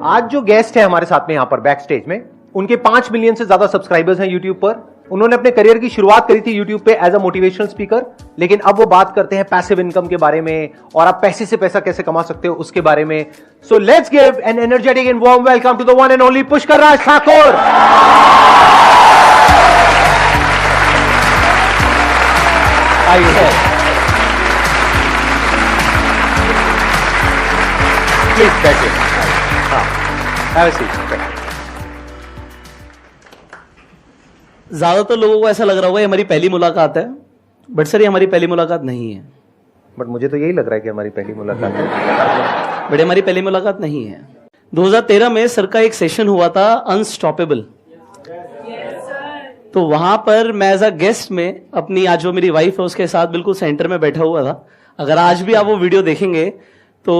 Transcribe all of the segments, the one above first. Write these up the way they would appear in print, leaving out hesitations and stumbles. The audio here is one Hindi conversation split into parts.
आज जो गेस्ट है हमारे साथ में यहां पर बैक स्टेज में, उनके 5 मिलियन से ज्यादा सब्सक्राइबर्स हैं यूट्यूब पर। उन्होंने अपने करियर की शुरुआत करी थी यूट्यूब पे एज अ मोटिवेशनल स्पीकर, लेकिन अब वो बात करते हैं पैसिव इनकम के बारे में और आप पैसे से पैसा कैसे कमा सकते हो उसके बारे में। So let's give an energetic and warm welcome to the one and only Pushkar Raj Thakur. आइए सर, प्लीज बैठिए। Have a seat. ज्यादातर लोगों को ऐसा लग रहा होगा ये हमारी पहली मुलाकात है, बट सर ये हमारी पहली मुलाकात नहीं है। बट मुझे तो यही लग रहा है कि हमारी पहली मुलाकात है। बट हमारी पहली मुलाकात नहीं है। 2013 में सर का एक सेशन हुआ था अनस्टॉपेबल, तो वहां पर मैं एज अ गेस्ट में अपनी आज जो मेरी वाइफ है उसके साथ बिल्कुल सेंटर में बैठा हुआ था। अगर आज भी आप वो वीडियो देखेंगे तो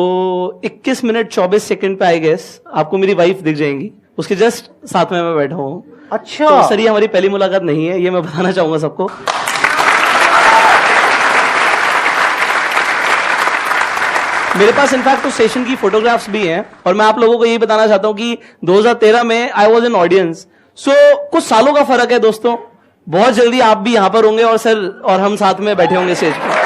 21 मिनट 24 सेकंड पे आई गेस आपको मेरी वाइफ दिख जाएंगी, उसके जस्ट साथ में मैं बैठा हूं। अच्छा, तो सर ये हमारी पहली मुलाकात नहीं है, ये मैं बताना चाहूंगा सबको। मेरे पास इनफैक्ट उस सेशन की फोटोग्राफ्स भी हैं और मैं आप लोगों को यही बताना चाहता हूं कि 2013 में आई वॉज एन ऑडियंस। सो कुछ सालों का फर्क है दोस्तों, बहुत जल्दी आप भी यहां पर होंगे और सर और हम साथ में बैठे होंगे स्टेज पर।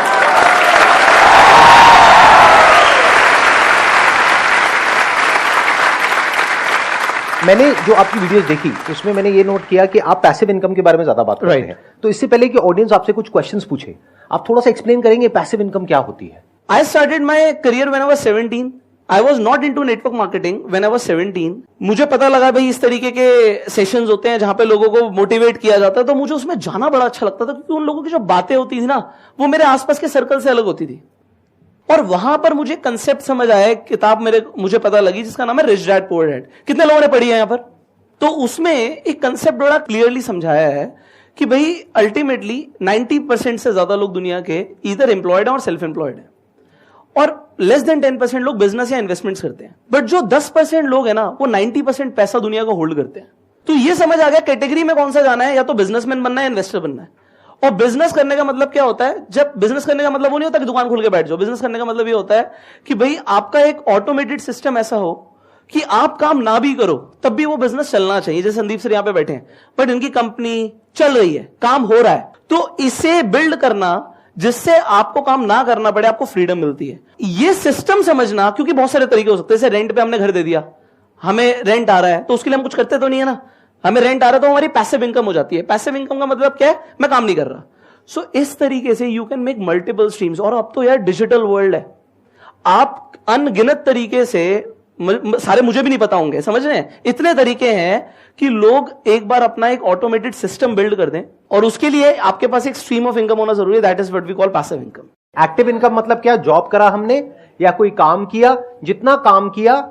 मैंने जो आपकी वीडियोस देखी उसमें मैंने ये नोट किया कि आप पैसिव इनकम के बारे में ज्यादा बात करते हैं। तो इससे पहले कि ऑडियंस आपसे कुछ क्वेश्चंस पूछे, आप थोड़ा सा एक्सप्लेन करेंगे पैसिव इनकम क्या होती है? I started my career when I was 17. I was not into network marketing when I was 17. मुझे पता लगा भाई इस तरीके के सेशंस होते हैं जहां पे लोगों को मोटिवेट किया जाता है, तो मुझे उसमें जाना बड़ा अच्छा लगता था क्योंकि उन लोगों की जो बातें होती थी ना वो मेरे आसपास के सर्कल से अलग होती थी। और वहां पर मुझे कंसेप्ट समझ आया, एक किताब मुझे पता लगी जिसका नाम है रिच डैड पुअर डैड। कितने लोगों ने पढ़ी है यहां पर? तो उसमें एक कंसेप्ट बड़ा क्लियरली समझाया है कि भाई अल्टीमेटली 90% से ज्यादा लोग दुनिया के इधर एम्प्लॉयड है और सेल्फ एम्प्लॉयड है, और लेस देन 10% लोग बिजनेस या इन्वेस्टमेंट्स करते हैं। बट जो 10% लोग है ना वो 90% पैसा दुनिया को होल्ड करते हैं। तो ये समझ आ गया कैटेगरी में कौन सा जाना है, या तो बिजनेसमैन बनना है, इन्वेस्टर बनना है। और बिजनेस करने का मतलब क्या होता है? जब बिजनेस करने का मतलब वो नहीं होता कि दुकान खोल के बैठ जाओ। बिजनेस करने का मतलब ये होता है कि भाई आपका एक ऑटोमेटेड सिस्टम ऐसा हो कि आप काम ना भी करो तब भी वो बिजनेस चलना चाहिए। जैसे संदीप सर यहां पे बैठे हैं, बट इनकी कंपनी चल रही है, काम हो रहा है, तो इसे बिल्ड करना जिससे आपको काम ना करना पड़े, आपको फ्रीडम मिलती है। ये सिस्टम समझना, क्योंकि बहुत सारे तरीके हो सकते हैं। जैसे रेंट पे हमने घर दे दिया, हमें रेंट आ रहा है, तो उसके लिए हम कुछ करते तो नहीं है ना, हमें रेंट आ रहा है तो हमारी पैसिव इनकम हो जाती है। पैसिव इनकम का मतलब क्या है? मैं काम नहीं कर रहा। सो इस तरीके से you can make multiple streams. और अब तो यार डिजिटल वर्ल्ड है, आप अनगिनत तरीके से, सारे मुझे भी नहीं पता होंगे, समझ रहे हैं, इतने तरीके हैं कि लोग एक बार अपना एक ऑटोमेटेड सिस्टम बिल्ड कर दें, और उसके लिए आपके पास एक स्ट्रीम ऑफ इनकम होना जरूरी है। That is what we call passive income. Active income मतलब क्या? जॉब करा हमने या कोई काम किया, जितना काम किया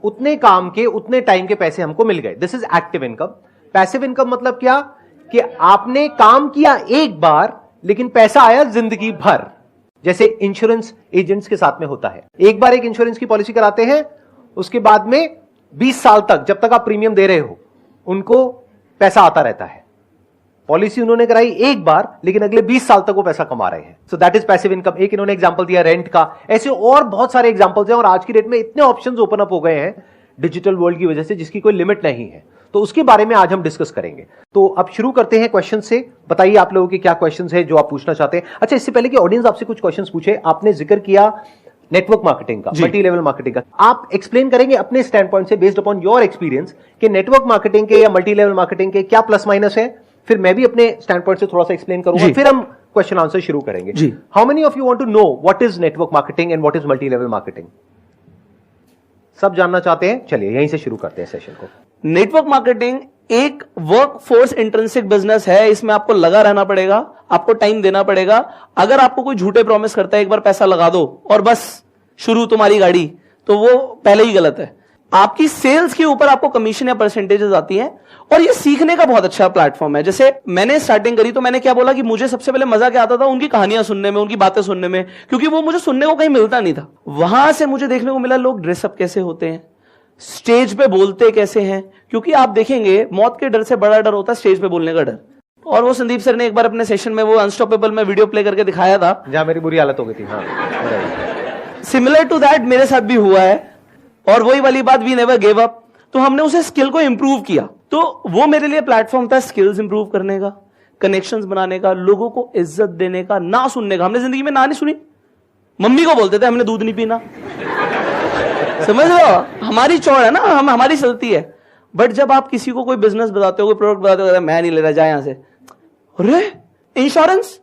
उतने काम के उतने टाइम के पैसे हमको मिल गए, this is active income. Passive income मतलब क्या? कि आपने काम किया एक बार लेकिन पैसा आया जिंदगी भर। जैसे इंश्योरेंस एजेंट्स के साथ में होता है, एक बार एक इंश्योरेंस की पॉलिसी कराते हैं, उसके बाद में 20 साल तक जब तक आप प्रीमियम दे रहे हो उनको पैसा आता रहता है। पॉलिसी उन्होंने कराई एक बार लेकिन अगले 20 साल तक वो पैसा कमा रहे हैं। So that is passive income. एक इन्होंने एग्जांपल दिया रेंट का, ऐसे और बहुत सारे एग्जांपल्स हैं। और आज की डेट में इतने ऑप्शंस ओपन अप हो गए हैं डिजिटल वर्ल्ड की वजह से जिसकी कोई लिमिट नहीं है। तो उसके बारे में आज हम डिस्कस करेंगे। तो अब शुरू करते हैं क्वेश्चन से। बताइए आप लोगों के क्या क्वेश्चंस है जो आप पूछना चाहते हैं। अच्छा, इससे पहले कि ऑडियंस आपसे कुछ क्वेश्चंस पूछे, आपने जिक्र किया नेटवर्क मार्केटिंग का, मल्टी लेवल मार्केटिंग का। आप एक्सप्लेन करेंगे अपने स्टैंड पॉइंट से, बेस्ड अपॉन योर एक्सपीरियंस, कि नेटवर्क मार्केटिंग के या मल्टी लेवल मार्केटिंग के क्या प्लस माइनस है। फिर मैं भी अपने स्टैंड पॉइंट से थोड़ा सा एक्सप्लेन करूंगा, फिर हम क्वेश्चन आंसर शुरू करेंगे। How many of you want to know what is network marketing and what is multi level marketing? सब जानना चाहते हैं? चलिए यहीं से शुरू करते हैं सेशन को। नेटवर्क मार्केटिंग एक वर्क फोर्स इंट्रिंसिक बिजनेस है। इसमें आपको लगा रहना पड़ेगा, आपको टाइम देना पड़ेगा। अगर आपको कोई झूठे प्रॉमिस करता है एक बार पैसा लगा दो और बस शुरू तुम्हारी गाड़ी, तो वो पहले ही गलत है। आपकी सेल्स के ऊपर आपको कमीशन या परसेंटेजेस आती हैं, और ये सीखने का बहुत अच्छा प्लेटफॉर्म है। जैसे मैंने स्टार्टिंग करी तो मैंने क्या बोला कि मुझे सबसे पहले मजा क्या आता था? उनकी कहानियां सुनने में, उनकी बातें सुनने में, क्योंकि वो मुझे सुनने को कहीं मिलता नहीं था। वहां से मुझे देखने को मिला लोग ड्रेसअप कैसे होते हैं, स्टेज पे बोलते कैसे हैं, क्योंकि आप देखेंगे मौत के डर से बड़ा डर होता है स्टेज पे बोलने का डर। और वो संदीप सर ने एक बार अपने सेशन में वो अनस्टॉपेबल में वीडियो प्ले करके दिखाया था, जहां मेरी बुरी हालत हो गई थी। हाँ, सिमिलर टू दैट मेरे साथ भी हुआ है। और वही वाली बात, वी नेवर गिव अप। तो हमने उसे स्किल को इंप्रूव किया। तो वो मेरे लिए प्लेटफॉर्म था स्किल्स इंप्रूव करने का, कनेक्शंस बनाने का, लोगों को इज्जत देने का, ना सुनने का। हमने जिंदगी में ना नहीं सुनी। मम्मी को बोलते थे हमने दूध नहीं पीना, समझ रहे हो? हमारी चौड़ है ना, हमारी चलती है। बट जब आप किसी को कोई बिजनेस बताते हो, कोई प्रोडक्ट बताते हो, मैं नहीं ले रहा, जा यहां से। अरे इंश्योरेंस,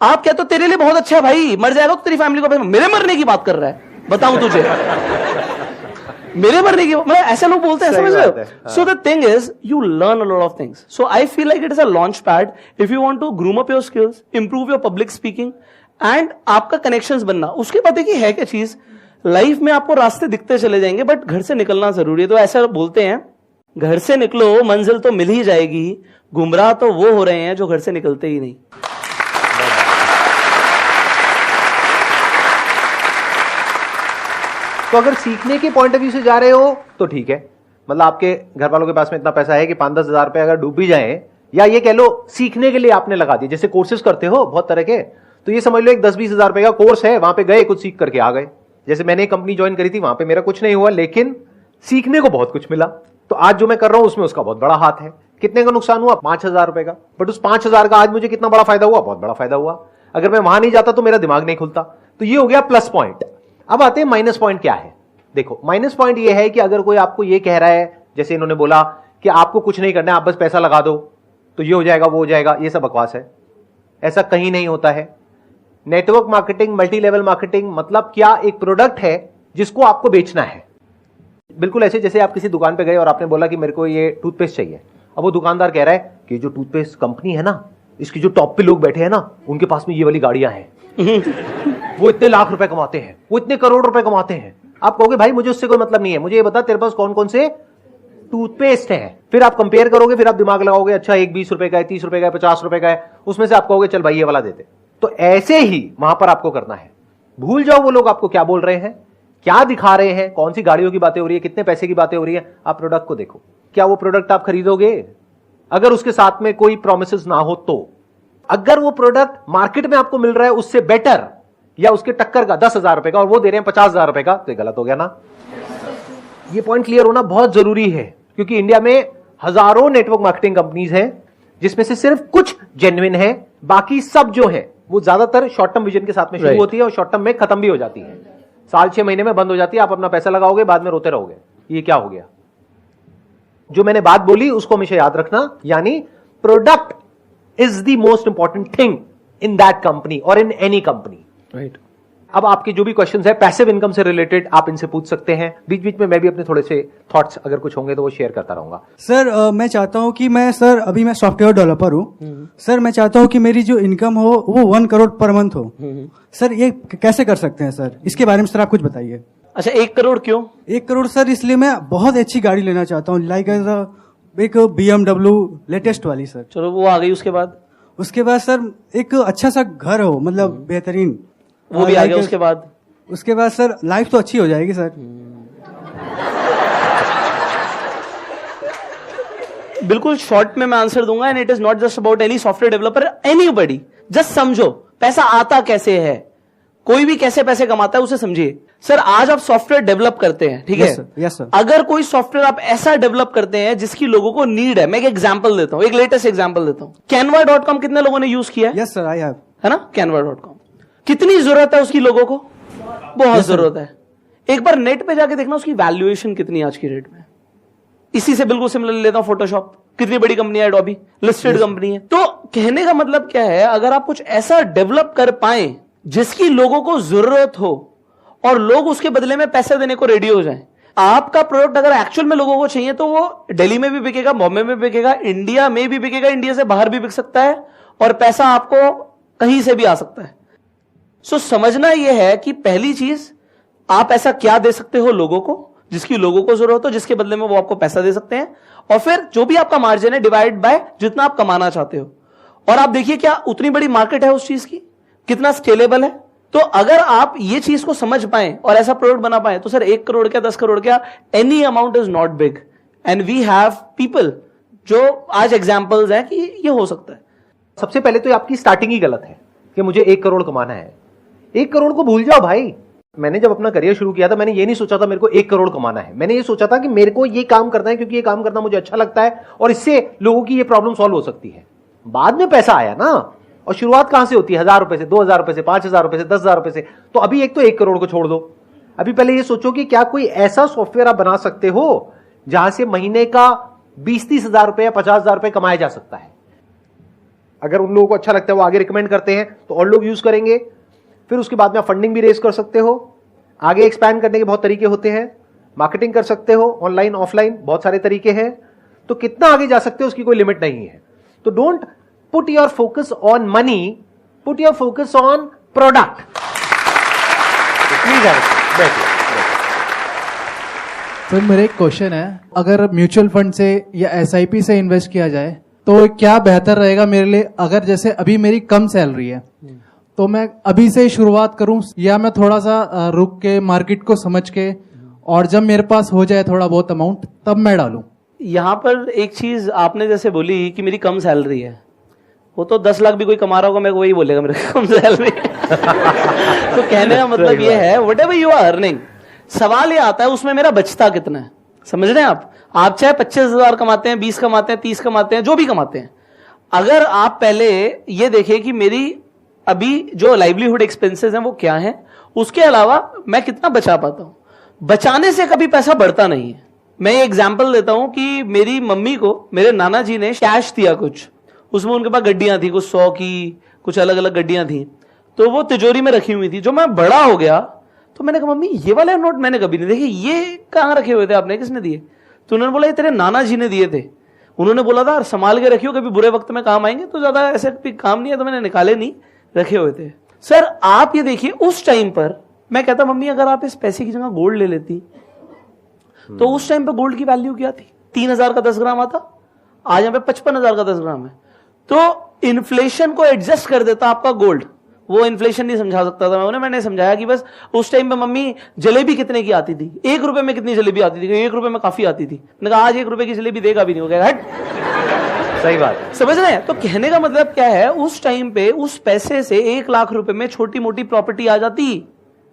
आप क्या, तो तेरे लिए बहुत अच्छा है भाई, मर जाएगा तो तेरी फैमिली को। मेरे मरने की बात कर रहा है, बताऊं तुझे? मेरे मरने की, मतलब ऐसे लोग बोलते हैं, समझ रहे हो? So the thing is you learn a lot of things. So I feel like it is a launch pad if you want to groom up your skills, improve your public speaking and आपका कनेक्शंस बनना। उसके बाद देखिए है क्या चीज, लाइफ में आपको रास्ते दिखते चले जाएंगे, बट घर से निकलना जरूरी है। तो ऐसा बोलते हैं, घर से निकलो मंजिल तो मिल ही जाएगी, गुमराह तो वो हो रहे हैं जो घर से निकलते ही नहीं। तो अगर सीखने के पॉइंट ऑफ व्यू से जा रहे हो तो ठीक है, मतलब आपके घर वालों के पास में इतना पैसा है कि 5-10 हजार रुपए अगर डूब भी जाए, या ये कह लो सीखने के लिए आपने लगा दिया, जैसे कोर्सेज करते हो बहुत तरह के, तो ये समझ लो एक 10-20 हजार रुपए का कोर्स है, वहां पे गए, कुछ सीख करके आ गए। जैसे मैंने एक कंपनी ज्वाइन करी थी, वहां पे मेरा कुछ नहीं हुआ, लेकिन सीखने को बहुत कुछ मिला। तो आज जो मैं कर रहा हूं उसमें उसका बहुत बड़ा हाथ है। कितने का नुकसान हुआ? 5,000 रुपए का। बट उस 5,000 का आज मुझे कितना बड़ा फायदा हुआ? बहुत बड़ा फायदा हुआ। अगर मैं वहां नहीं जाता तो मेरा दिमाग नहीं खुलता। तो ये हो गया प्लस पॉइंट। अब आते हैं माइनस पॉइंट क्या है। देखो माइनस पॉइंट ये है कि अगर कोई आपको ये कह रहा है, जैसे इन्होंने बोला कि आपको कुछ नहीं करना है, आप बस पैसा लगा दो तो ये हो जाएगा, वो हो जाएगा, ये सब बकवास है। ऐसा कहीं नहीं होता है। Network marketing, multi level marketing मतलब क्या? एक प्रोडक्ट है जिसको आपको बेचना है। बिल्कुल ऐसे जैसे आप किसी दुकान पे गए और आपने बोला कि मेरे को ये टूथपेस्ट चाहिए। अब वो दुकानदार कह रहा है कि जो टूथपेस्ट कंपनी है ना, इसकी जो टॉप पे लोग बैठे हैं ना, उनके पास में ये वाली गाड़ियां हैं वो इतने लाख रुपए कमाते हैं, वो इतने करोड़ रुपए कमाते हैं। आप कहोगे भाई मुझे उससे कोई मतलब नहीं है, मुझे ये बता तेरे पास कौन कौन से टूथपेस्ट है। फिर आप कंपेयर करोगे, फिर आप दिमाग लगाओगे, अच्छा एक 20 रुपए का है, 30 रुपए का है, 50 रुपए का है, उसमें से आप कहोगे चल भाई ये वाला देते। तो ऐसे ही वहां पर आपको करना है। भूल जाओ वो लोग आपको क्या बोल रहे हैं, क्या दिखा रहे हैं, कौन सी गाड़ियों की बातें हो रही है, कितने पैसे की बातें हो रही है। आप प्रोडक्ट को देखो, क्या वो प्रोडक्ट आप खरीदोगे? अगर उसके साथ में कोई प्रोमिसेस ना हो तो। अगर वो प्रोडक्ट मार्केट में आपको मिल रहा है उससे बेटर या उसके टक्कर का 10,000 रुपए का और वो दे रहे हैं 50,000 रुपए का, तो गलत हो गया ना। ये पॉइंट क्लियर होना बहुत जरूरी है, क्योंकि इंडिया में हजारों नेटवर्क मार्केटिंग कंपनीज हैं जिसमें से सिर्फ कुछ जेन्युइन है, बाकी सब जो है वो ज्यादातर शॉर्ट टर्म विजन के साथ में शुरू होती है और शॉर्ट टर्म में खत्म भी हो जाती है। साल 6 महीने में बंद हो जाती है। आप अपना पैसा लगाओगे, बाद में रोते रहोगे ये क्या हो गया। जो मैंने बात बोली उसको हमेशा याद रखना, यानी product is the most important thing in that company और इन एनी कंपनी, राइट। अब आपके जो भी क्वेश्चंस है पैसिव इनकम से रिलेटेड आप इनसे पूछ सकते हैं। बीच बीच में मैं भी अपने थोड़े से थॉट्स अगर कुछ होंगे तो वो शेयर करता रहूंगा। सर मैं चाहता हूं कि अभी मैं सॉफ्टवेयर डेवलपर हूं सर। मैं चाहता हूं कि मेरी जो इनकम हो वो 1 करोड़ पर मंथ हो। सर ये कैसे कर सकते हैं सर? इसके बारे में सर आप कुछ बताइए। अच्छा 1 करोड़ क्यों? 1 करोड़ सर इसलिए मैं बहुत अच्छी गाड़ी लेना चाहता हूँ, लाइक एक BMW लेटेस्ट वाली सर। चलो वो आ गई। उसके बाद सर एक अच्छा सा घर हो, मतलब बेहतरीन, वो भी आ गया। उसके बाद सर लाइफ तो अच्छी हो जाएगी सर। बिल्कुल शॉर्ट में मैं आंसर दूंगा, and it is not just about any software developer, anybody. Just समझो पैसा आता कैसे है, कोई भी कैसे पैसे कमाता है उसे समझिए। सर आज आप सॉफ्टवेयर डेवलप करते हैं, ठीक है? Yes sir. अगर कोई सॉफ्टवेयर आप ऐसा डेवलप करते हैं जिसकी लोगों को नीड है, मैं एक एग्जांपल देता हूं, एक लेटेस्ट एग्जांपल देता हूं। canva.com कितने लोगों ने यूज किया है? Yes sir, I have. है ना? canva.com कितनी जरूरत है उसकी लोगों को? बहुत जरूरत है। एक बार नेट पे जाके देखना उसकी वैल्यूएशन कितनी है आज की रेट में। इसी से बिल्कुल सिमिलर लेता हूं फोटोशॉप, कितनी बड़ी कंपनी है, एडोबी लिस्टेड कंपनी है। तो कहने का मतलब क्या है, अगर आप कुछ ऐसा डेवलप कर पाए जिसकी लोगों को जरूरत हो और लोग उसके बदले में पैसे देने को रेडी हो जाएं, आपका प्रोडक्ट अगर एक्चुअल में लोगों को चाहिए तो वो दिल्ली में भी बिकेगा, बॉम्बे में भी बिकेगा, इंडिया में भी बिकेगा, इंडिया से बाहर भी बिक सकता है, और पैसा आपको कहीं से भी आ सकता है। सो समझना यह है कि पहली चीज, आप ऐसा क्या दे सकते हो लोगों को जिसकी लोगों को जरूरत हो, जिसके बदले में वो आपको पैसा दे सकते हैं, और फिर जो भी आपका मार्जिन है डिवाइड बाय जितना आप कमाना चाहते हो। और आप देखिए क्या उतनी बड़ी मार्केट है उस चीज की, कितना स्केलेबल है। तो अगर आप ये चीज को समझ पाए और ऐसा प्रोडक्ट बना पाए तो सर 1 करोड़ क्या, 10 करोड़ क्या, any amount is not big, and we have people जो आज एग्जांपल्स है कि ये हो सकता है। सबसे पहले तो आपकी स्टार्टिंग ही गलत है कि मुझे 1 करोड़ कमाना है। 1 करोड़ को भूल जाओ भाई, मैंने जब अपना करियर शुरू किया था, मैंने ये नहीं सोचा था मेरे को 1 करोड़ कमाना है। मैंने ये सोचा था कि मेरे को ये काम करना है क्योंकि ये काम करना मुझे अच्छा लगता है और इससे लोगों की ये प्रॉब्लम सॉल्व हो सकती है। बाद में पैसा आया ना, और शुरुआत कहां से होती है? 1000 रुपए से, 2000 रुपए से, 5000 रुपए से, 10,000 रुपए से। तो अभी एक तो 1 करोड़ को छोड़ दो। अभी पहले ये सोचो कि क्या कोई ऐसा सॉफ्टवेयर आप बना सकते हो जहां से महीने का 20-30 हजार रुपए या 50,000 रुपए कमाया जा सकता है। अगर उन लोगों को अच्छा लगता है, वो आगे रिकमेंड करते हैं तो और लोग यूज करेंगे। फिर उसके बाद में आप फंडिंग भी रेज कर सकते हो। आगे एक्सपैंड करने के बहुत तरीके होते हैं। मार्केटिंग कर सकते हो, ऑनलाइन ऑफलाइन बहुत सारे तरीके हैं। तो कितना आगे जा सकते हो उसकी कोई लिमिट नहीं है। तो don't put your focus on money, put your focus on product. Please बैठिए। सर मेरा एक क्वेश्चन है, अगर म्यूचुअल फंड से या एसआईपी से इन्वेस्ट किया जाए तो क्या बेहतर रहेगा मेरे लिए? अगर जैसे अभी मेरी कम सैलरी है तो मैं अभी से शुरुआत करूं या मैं थोड़ा सा रुक के मार्केट को समझ के और जब मेरे पास हो जाए थोड़ा बहुत अमाउंट तब मैं डालूं? यहाँ पर एक चीज आपने जैसे बोली कि मेरी कम सैलरी है, वो तो 10 लाख भी कोई कमा रहा होगा मेरे को वही बोलेगा मेरे कम सैलरी। तो कहने का मतलब ये है whatever you are earning, सवाल ये आता है उसमें मेरा बचता कितना है। समझ रहे हैं आप चाहे 25,000 कमाते हैं, 20 कमाते हैं, 30 कमाते हैं, जो भी कमाते हैं, अगर आप पहले ये देखें कि मेरी अभी जो लाइवलीहुड एक्सपेंसेस हैं वो क्या हैं, उसके अलावा मैं कितना बचा पाता हूं। बचाने से कभी पैसा बढ़ता नहीं है। मैं एग्जांपल देता हूं कि मेरी मम्मी को मेरे नाना जी ने कैश दिया कुछ, उसमें उनके पास गड्डियां थी, कुछ 100 की, कुछ अलग अलग गड्डियां थी, तो वो तिजोरी में रखी हुई थी। जो मैं बड़ा हो गया तो मैंने कहा मम्मी ये वाले नोट मैंने कभी नहीं देखे, ये कहां रखे हुए थे आपने, किसने दिए? तो उन्होंने बोला ये तेरे नाना जी ने दिए थे, उन्होंने बोला था संभाल के रखियो कभी बुरे वक्त में काम आएंगे। तो ज्यादा ऐसे काम नहीं है तो मैंने निकाले नहीं, रखे हुए थे। सर आप ये देखिए उस टाइम पर मैं कहता मम्मी अगर आप इस पैसे की जगह गोल्ड ले लेती तो उस टाइम पे गोल्ड की वैल्यू क्या थी? 3,000 का 10 ग्राम आता, आज यहाँ पे 55,000 का 10 ग्राम है। तो इन्फ्लेशन को एडजस्ट कर देता आपका गोल्ड। वो इन्फ्लेशन नहीं समझा सकता था मैं, मैंने समझाया कि बस उस टाइम पे मम्मी जलेबी कितने की आती थी, 1 रुपए में कितनी जलेबी आती थी? 1 रुपए में काफी आती थी। मैंने कहा आज 1 रुपए की जलेबी देगा भी नहीं, हो गया हट। सही बात है। समझ रहे हैं? तो कहने का मतलब क्या है, उस टाइम पे उस पैसे से 1 लाख रुपए में छोटी मोटी प्रॉपर्टी आ जाती।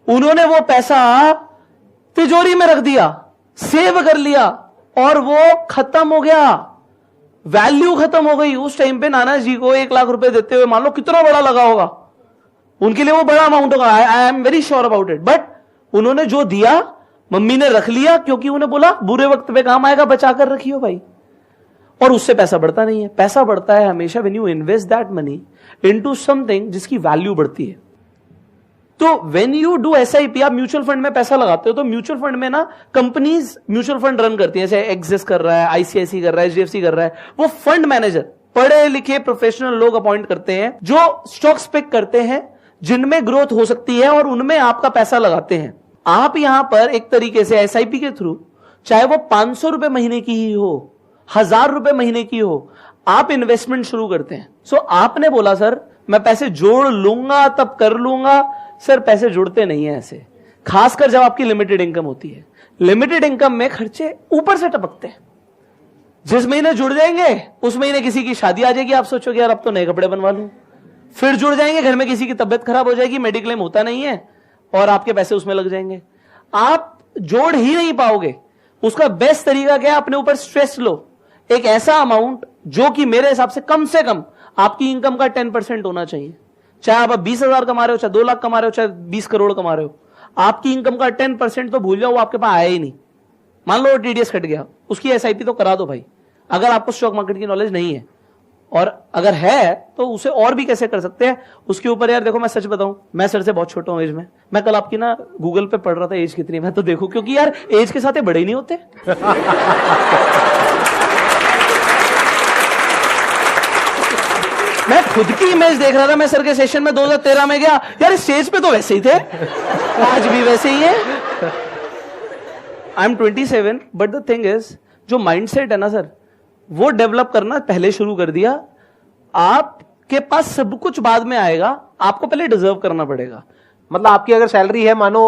उन्होंने वो पैसा तिजोरी में रख दिया, सेव कर लिया और वो खत्म हो गया, वैल्यू खत्म हो गई। उस टाइम पे नाना जी को 1 लाख रुपए देते हुए मान लो कितना बड़ा लगा होगा, उनके लिए वो बड़ा अमाउंट होगा, I am very sure about it. But उन्होंने जो दिया मम्मी ने रख लिया, क्योंकि उन्हें बोला बुरे वक्त पे काम आएगा, बचा कर रखियो भाई। और उससे पैसा बढ़ता नहीं है। पैसा बढ़ता है हमेशा when you invest that money into something जिसकी वैल्यू बढ़ती है। तो व्हेन यू डू एसआईपी, आप म्यूचुअल फंड में पैसा लगाते हो तो म्यूचुअल फंड में ना कंपनीज म्यूचुअल फंड रन करती है, जैसे एक्सिस कर रहा है, आईसीआईसी कर रहा है, एचडीएफसी कर रहा है। वो फंड मैनेजर पढ़े लिखे प्रोफेशनल लोग अपॉइंट करते हैं जो स्टॉक्स पिक करते हैं जिनमें ग्रोथ हो सकती है और उनमें आपका पैसा लगाते हैं। आप यहां पर एक तरीके से एसआईपी के थ्रू, चाहे वो 500 रुपए महीने की ही हो, 1000 रुपए महीने की हो, आप इन्वेस्टमेंट शुरू करते हैं। सो आपने बोला सर मैं पैसे जोड़ लूंगा तब कर लूंगा। सर पैसे जुड़ते नहीं है ऐसे, खासकर जब आपकी लिमिटेड इनकम होती है। लिमिटेड इनकम में खर्चे ऊपर से टपकते हैं। जिस महीने जुड़ जाएंगे उस महीने किसी की शादी आ जाएगी, आप सोचोगे यार अब तो नए कपड़े बनवा लूं। फिर जुड़ जाएंगे, घर में किसी की तबियत खराब हो जाएगी, मेडिक्लेम होता नहीं है और आपके पैसे उसमें लग जाएंगे। आप जोड़ ही नहीं पाओगे। उसका बेस्ट तरीका क्या है, अपने ऊपर स्ट्रेस लो। एक ऐसा अमाउंट जो कि मेरे हिसाब से कम आपकी इनकम का 10% होना चाहिए। चाहे आप 20,000 कमा रहे हो, चाहे 2 लाख कमा रहे हो, चाहे 20 करोड़ कमा रहे हो, आपकी इनकम का 10% तो भूल जाओ, वो आपके पास आया ही नहीं। मान लो टीडीएस कट गया, उसकी एसआईपी तो करा दो भाई, अगर आपको स्टॉक मार्केट की नॉलेज नहीं है। और अगर है तो उसे और भी कैसे कर सकते हैं उसके ऊपर। यार देखो मैं सच बताऊं, मैं सर से बहुत छोटा हूं एज में। मैं कल आपकी ना गूगल पे पढ़ रहा था एज कितनी, मैं तो देखो, क्योंकि यार एज के साथ ये बड़े ही नहीं होते। मैं खुद की इमेज देख रहा था, मैं सर के सेशन में 2013 में गया, यार इस स्टेज पे तो वैसे ही थे, आज भी वैसे ही है। I am 27, but the thing is जो माइंडसेट है ना सर, वो डेवलप करना पहले शुरू कर दिया। आपके पास सब कुछ बाद में आएगा, आपको पहले डिजर्व करना पड़ेगा। मतलब आपकी अगर सैलरी है मानो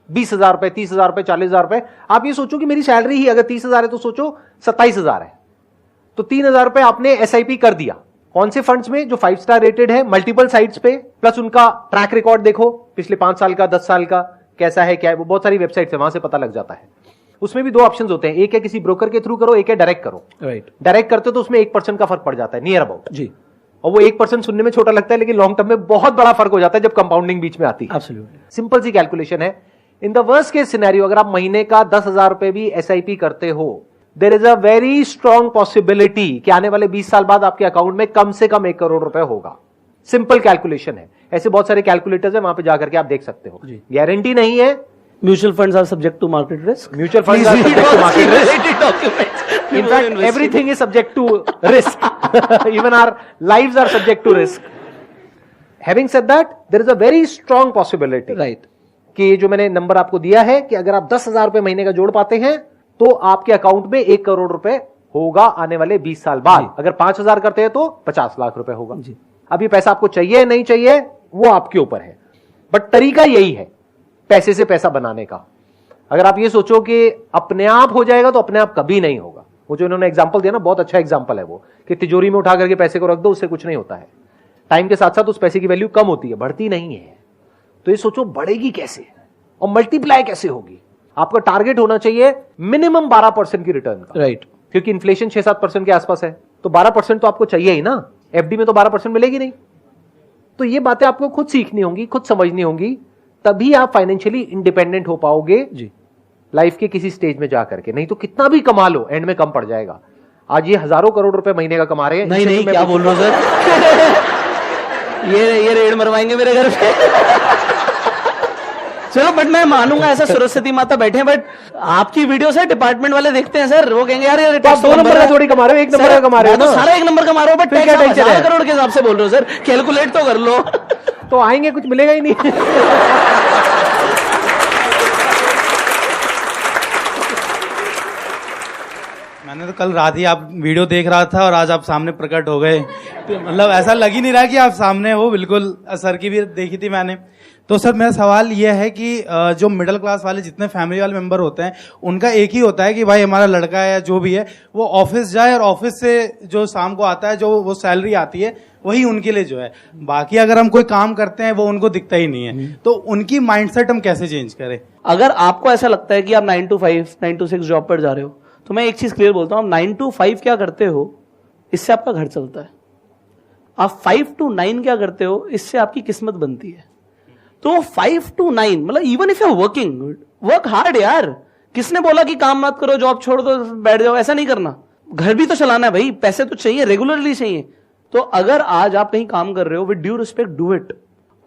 20,000 रुपए, 30,000 रुपए, 40,000 रुपए, आप ये सोचो कि मेरी सैलरी ही अगर 30,000 है तो सोचो 27,000 है, तो 3,000 रुपए आपने एसआईपी कर दिया। कौन से फंड्स में? जो 5 स्टार रेटेड है, मल्टीपल साइट्स पे, प्लस उनका ट्रैक रिकॉर्ड देखो पिछले 5 साल का, 10 साल का, कैसा है क्या है, वो बहुत सारी वेबसाइट है, वहां से पता लग जाता है। उसमें भी दो ऑप्शंस होते हैं, एक है किसी ब्रोकर के थ्रू करो, एक है डायरेक्ट करो। राइट। डायरेक्ट करते हो तो उसमें 1% का फर्क पड़ जाता है, नियर अबाउट जी, और वो 1% सुनने में छोटा लगता है, लेकिन लॉन्ग टर्म में बहुत बड़ा फर्क हो जाता है जब कंपाउंडिंग बीच में आती है। एब्सोल्युटली। सिंपल सी कैलकुलेशन है। In the worst case scenario, अगर आप महीने का 10,000 रुपए भी SIP करते हो, there is a very strong possibility कि आने वाले 20 साल बाद आपके अकाउंट में कम से कम 1 करोड़ रुपए होगा। सिंपल कैलकुलेशन है। ऐसे बहुत सारे कैलकुलेटर्स है, वहां पे जाकर के आप देख सकते हो। गारंटी नहीं है। Mutual funds are subject to market risk. Mutual funds are subject to market risk. In fact, everything is subject to risk. Even our lives are subject to risk. Having said that, there is a very strong possibility. Right. कि जो मैंने नंबर आपको दिया है कि अगर आप 10,000 रुपए महीने का जोड़ पाते हैं तो आपके अकाउंट में 1 करोड़ रुपए होगा आने वाले 20 साल बाद। अगर 5,000 करते हैं तो 50 लाख रुपए होगा। जी। अब ये पैसा आपको चाहिए नहीं चाहिए वो आपके ऊपर है, बट तरीका यही है पैसे से पैसा बनाने का। अगर आप ये सोचो कि अपने आप हो जाएगा तो अपने आप कभी नहीं होगा। वो जो इन्होंने एग्जांपल दिया ना, बहुत अच्छा एग्जांपल है वो, कि तिजोरी में उठा करके पैसे को रख दो, उससे कुछ नहीं होता है। टाइम के साथ साथ उस पैसे की वैल्यू कम होती है, बढ़ती नहीं है। तो ये सोचो बढ़ेगी कैसे और मल्टीप्लाई कैसे होगी। आपका टारगेट होना चाहिए मिनिमम 12% की रिटर्न का। राइट। क्योंकि इन्फ्लेशन 6-7% के आसपास है, तो 12% तो आपको चाहिए ही ना। FD में तो 12% मिलेगी नहीं। तो ये बातें आपको खुद सीखनी होंगी, खुद समझनी होंगी, तभी आप फाइनेंशियली इंडिपेंडेंट हो पाओगे जी। लाइफ के किसी स्टेज में जाकर के। नहीं तो कितना भी कमा लो, एंड में कम पड़ जाएगा। आज ये हजारों करोड़ रुपए महीने का कमा रहे हैं। नहीं नहीं, क्या बोल रहे हो सर? ये रेड मरवाएंगे मेरे घर पे। चलो, बट मैं मानूंगा ऐसा सरस्वती माता बैठे हैं, बट आपकी वीडियो से डिपार्टमेंट वाले देखते हैं सर, वो कहेंगे यार ये तो आप 2 नंबर का थोड़ी कमा रहे हो, 1 नंबर का कमा रहे हो ना। सारा 1 नंबर कमा रहे हो, बट फिर क्या टेंशन है? 1000 करोड़ के हिसाब से बोल रहे हो सर, कैलकुलेट तो कर लो। तो आएंगे, कुछ मिलेगा ही नहीं। मैंने तो कल रात ही आप वीडियो देख रहा था और आज आप सामने प्रकट हो गए, तो मतलब ऐसा लग ही नहीं रहा कि आप सामने हो। बिल्कुल, सर की भी देखी थी मैंने। तो सर मेरा सवाल यह है कि जो मिडिल क्लास वाले जितने फैमिली वाले मेंबर होते हैं, उनका एक ही होता है कि भाई हमारा लड़का है या जो भी है वो ऑफिस जाए और ऑफिस से जो शाम को आता है जो वो सैलरी आती है वही उनके लिए जो है। बाकी अगर हम कोई काम करते हैं वो उनको दिखता ही नहीं है। तो उनकी माइंडसेट हम कैसे चेंज करें? अगर आपको ऐसा लगता है कि आप 9 to 5, 9 to 6 जॉब पर जा रहे हो, तो मैं एक चीज क्लियर बोलता हूं, आप 9 to 5 क्या करते हो इससे आपका घर चलता है। आप 5 to 9 क्या करते हो इससे आपकी किस्मत बनती है। तो 5 to 9 मतलब even if you are working, work hard यार। किसने बोला कि काम मत करो, जॉब छोड़ दो, बैठ जाओ? ऐसा नहीं करना। घर भी तो चलाना है भाई, पैसे तो चाहिए, रेगुलरली चाहिए। तो अगर आज आप कहीं काम कर रहे हो, with due respect do it.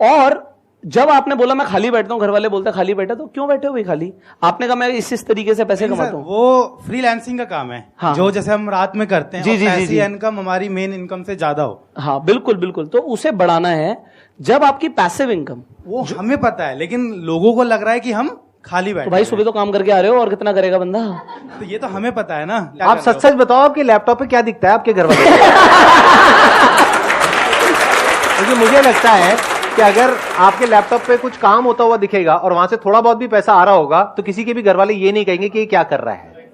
और जब आपने बोला मैं खाली बैठता हूं, घर वाले बोलते खाली बैठा, तो क्यों बैठे हो भाई खाली? आपने कहा मैं इस तरीके से पैसे कमाता हूं। वो फ्रीलांसिंग का काम है। हाँ। जो जैसे हम रात में करते हैं, जी, जी, पैसिव जी, जी। इनकम हमारी मेन इनकम से ज्यादा हो। हाँ बिल्कुल बिल्कुल। तो उसे बढ़ाना है। जब आपकी पैसिव इनकम, वो हमें पता है, लेकिन लोगों को लग रहा है कि हम खाली बैठे तो भाई सुबह तो काम करके आ रहे हो, और कितना करेगा बंदा? तो ये तो हमें पता है ना। आप सच सच बताओ, आपके लैपटॉप पे क्या दिखता है आपके घर वाले? क्योंकि मुझे लगता है कि अगर आपके लैपटॉप पे कुछ काम होता हुआ दिखेगा और वहां से थोड़ा बहुत भी पैसा आ रहा होगा, तो किसी के भी घर वाले ये नहीं कहेंगे कि ये क्या कर रहा है।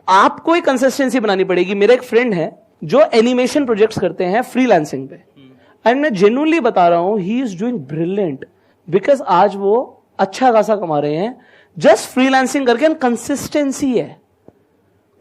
आपको एक कंसिस्टेंसी बनानी पड़ेगी। मेरा एक फ्रेंड है जो एनिमेशन प्रोजेक्ट्स करते हैं फ्रीलांसिंग पे, एंड मैं जेन्युइनली बता रहा हूं, he is doing brilliant, because आज वो अच्छा खासा कमा रहे हैं जस्ट फ्रीलांसिंग करके। कंसिस्टेंसी है,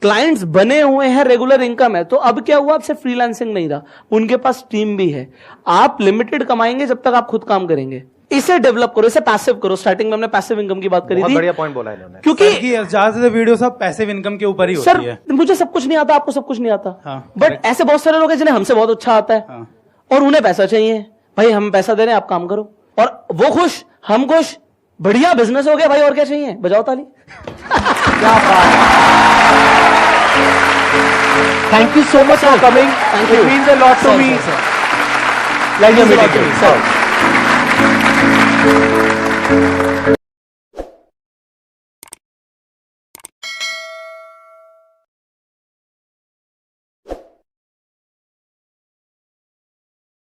क्लाइंट्स बने हुए हैं, रेगुलर इनकम है। तो अब क्या हुआ, अब से फ्रीलांसिंग नहीं रहा, उनके पास टीम भी है। आप लिमिटेड कमाएंगे जब तक आप खुद काम करेंगे। इसे डेवलप करो, इसे पैसिव करो। स्टार्टिंग में हमने पैसिव इनकम की बात करी बहुत थी। बढ़िया पॉइंट बोला इन्होंने। क्योंकि ज्यादा से वीडियो सब पैसिव इनकम के ऊपर ही सर होती है। मुझे सब कुछ नहीं आता, आपको सब कुछ नहीं आता, हाँ, बट ऐसे बहुत सारे लोग हैं जिन्हें हमसे बहुत अच्छा आता है। हाँ। और उन्हें पैसा चाहिए, भाई हम पैसा दे रहे हैं, आप काम करो, और वो खुश, हम खुश, बढ़िया बिजनेस हो गया भाई। और क्या चाहिए? बजाओ ताली। क्या बात। Thank you so much for coming. Thank It you. means a lot to Sir, me. sir, sir. Pleasure Means a lot meeting to you. me, sir.